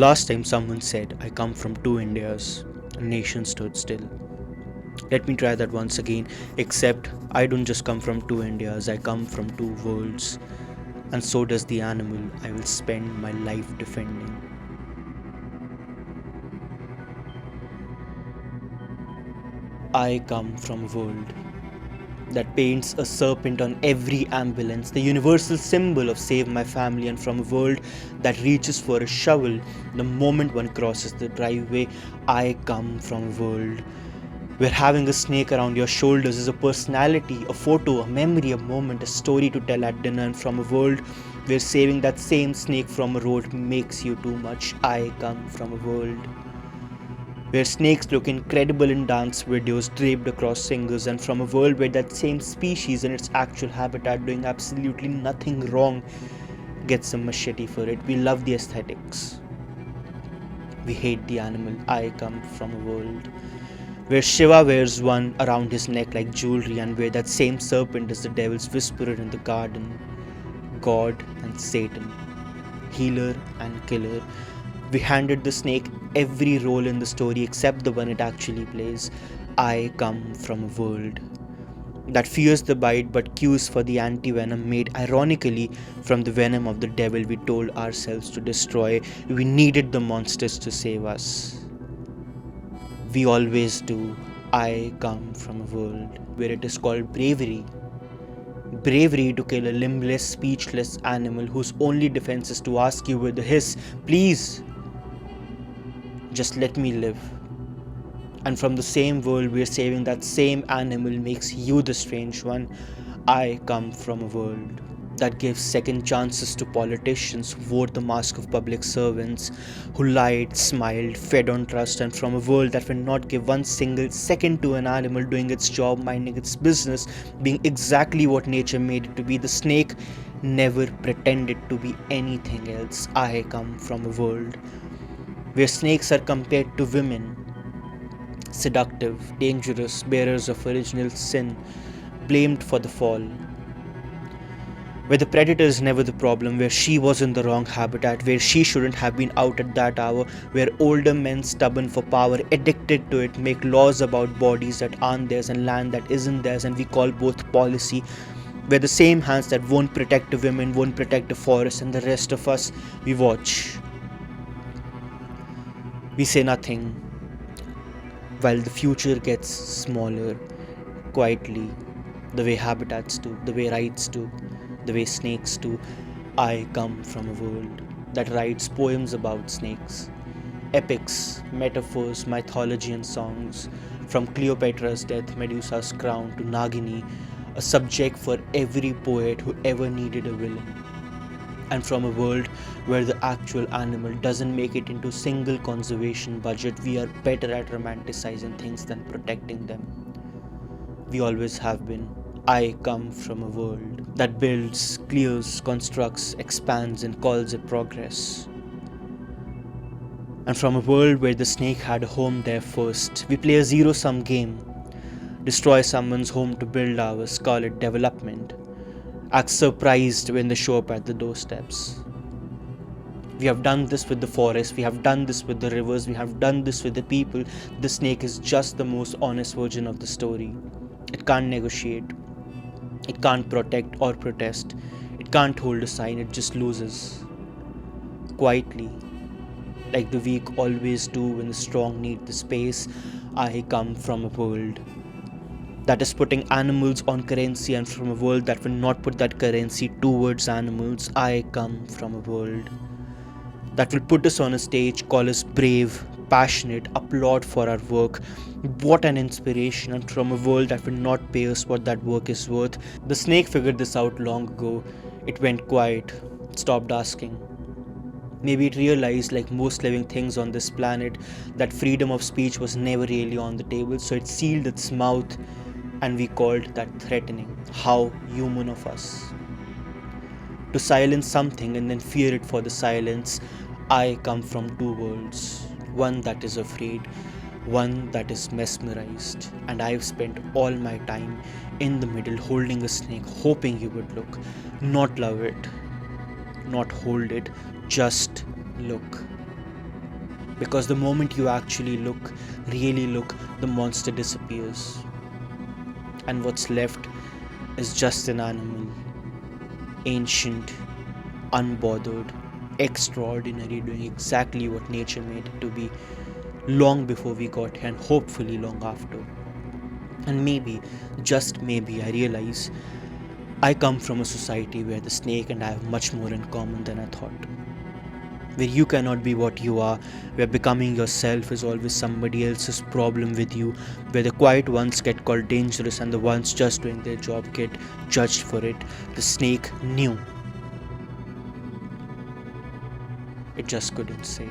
last time someone said, I come from two Indias, a nation stood still. Let me try that once again, except I don't just come from two Indias, I come from two worlds. And so does the animal I will spend my life defending. I come from a world that paints a serpent on every ambulance, the universal symbol of save my family, and from a world that reaches for a shovel the moment one crosses the driveway. I come from a world where having a snake around your shoulders is a personality, a photo, a memory, a moment, a story to tell at dinner, and from a world where saving that same snake from a road makes you too much. I come from a world where snakes look incredible in dance videos draped across singers, and from a world where that same species in its actual habitat doing absolutely nothing wrong gets a machete for it. We love the aesthetics. We hate the animal. I come from a world where Shiva wears one around his neck like jewelry, and where that same serpent is the devil's whisperer in the garden, God and Satan, healer and killer. We handed the snake every role in the story except the one it actually plays. I come from a world that fears the bite but cues for the anti-venom made ironically from the venom of the devil we told ourselves to destroy. We needed the monsters to save us. We always do. I come from a world where it is called bravery. Bravery to kill a limbless, speechless animal whose only defense is to ask you with a hiss, please, just let me live. And from the same world where saving that same animal makes you the strange one, I come from a world that gives second chances to politicians who wore the mask of public servants, who lied, smiled, fed on trust, and from a world that will not give one single second to an animal doing its job, minding its business, being exactly what nature made it to be. The snake never pretended to be anything else. I come from a world where snakes are compared to women, seductive, dangerous, bearers of original sin, blamed for the fall. Where the predator is never the problem, where she was in the wrong habitat, where she shouldn't have been out at that hour, where older men stubborn for power, addicted to it, make laws about bodies that aren't theirs and land that isn't theirs, and we call both policy. Where the same hands that won't protect the women, won't protect the forest, and the rest of us, we watch. We say nothing, while the future gets smaller, quietly, the way habitats do, the way rights do, the way snakes do. I come from a world that writes poems about snakes, epics, metaphors, mythology, and songs, from Cleopatra's death, Medusa's crown, to Nagini, a subject for every poet who ever needed a villain. And from a world where the actual animal doesn't make it into single conservation budget, we are better at romanticizing things than protecting them. We always have been. I come from a world that builds, clears, constructs, expands, and calls it progress. And from a world where the snake had a home there first, we play a zero-sum game, destroy someone's home to build ours, call it development, act surprised when they show up at the doorsteps. We have done this with the forest, we have done this with the rivers, we have done this with the people. The snake is just the most honest version of the story. It can't negotiate, it can't protect or protest, it can't hold a sign, it just loses. Quietly, like the weak always do when the strong need the space. I come from a world that is putting animals on currency, and from a world that will not put that currency towards animals. I come from a world that will put us on a stage, call us brave, passionate, applaud for our work. What an inspiration, and from a world that will not pay us what that work is worth. The snake figured this out long ago. It went quiet, stopped asking. Maybe it realized, like most living things on this planet, that freedom of speech was never really on the table, so it sealed its mouth, and we called that threatening. How human of us. To silence something and then fear it for the silence. I come from two worlds. One that is afraid, one that is mesmerized. And I've spent all my time in the middle holding a snake, hoping you would look. Not love it, not hold it, just look. Because the moment you actually look, really look, the monster disappears. And what's left is just an animal, ancient, unbothered, extraordinary, doing exactly what nature made it to be long before we got here and hopefully long after. And maybe, just maybe, I realize I come from a society where the snake and I have much more in common than I thought. Where you cannot be what you are, where becoming yourself is always somebody else's problem with you, where the quiet ones get called dangerous and the ones just doing their job get judged for it. The snake knew. It just couldn't say.